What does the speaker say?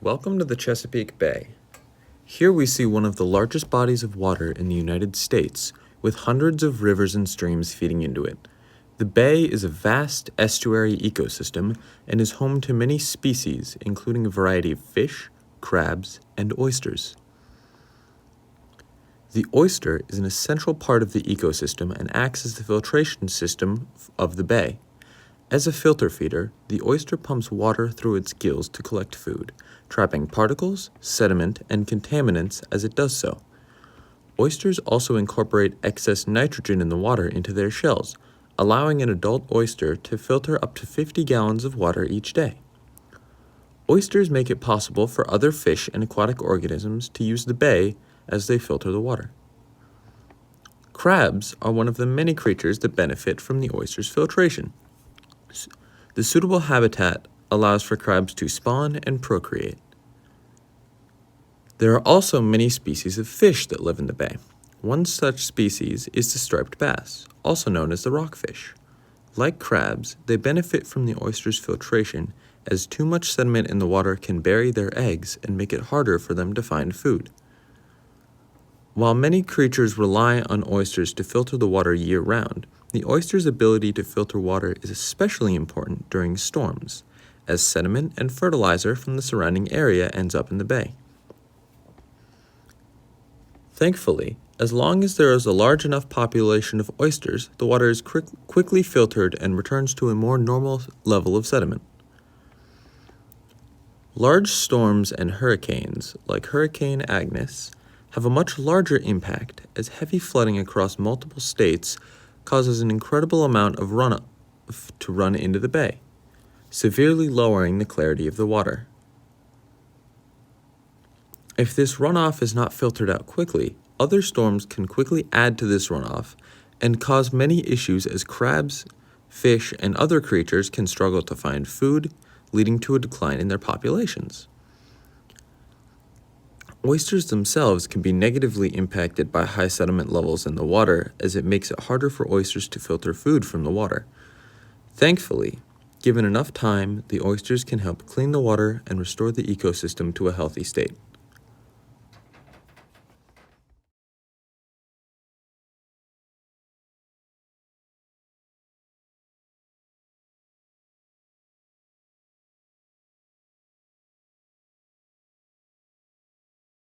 Welcome to the Chesapeake Bay. Here we see one of the largest bodies of water in the United States, with hundreds of rivers and streams feeding into it. The bay is a vast estuary ecosystem and is home to many species, including a variety of fish, crabs, and oysters. The oyster is an essential part of the ecosystem and acts as the filtration system of the bay. As a filter feeder, the oyster pumps water through its gills to collect food, trapping particles, sediment, and contaminants as it does so. Oysters also incorporate excess nitrogen in the water into their shells, allowing an adult oyster to filter up to 50 gallons of water each day. Oysters make it possible for other fish and aquatic organisms to use the bay as they filter the water. Crabs are one of the many creatures that benefit from the oyster's filtration. The suitable habitat allows for crabs to spawn and procreate. There are also many species of fish that live in the bay. One such species is the striped bass, also known as the rockfish. Like crabs, they benefit from the oyster's filtration, as too much sediment in the water can bury their eggs and make it harder for them to find food. While many creatures rely on oysters to filter the water year-round, the oyster's ability to filter water is especially important during storms, as sediment and fertilizer from the surrounding area ends up in the bay. Thankfully, as long as there is a large enough population of oysters, the water is quickly filtered and returns to a more normal level of sediment. Large storms and hurricanes, like Hurricane Agnes, have a much larger impact, as heavy flooding across multiple states causes an incredible amount of runoff to run into the bay, severely lowering the clarity of the water. If this runoff is not filtered out quickly, other storms can quickly add to this runoff and cause many issues, as crabs, fish, and other creatures can struggle to find food, leading to a decline in their populations. Oysters themselves can be negatively impacted by high sediment levels in the water, as it makes it harder for oysters to filter food from the water. Thankfully, given enough time, the oysters can help clean the water and restore the ecosystem to a healthy state.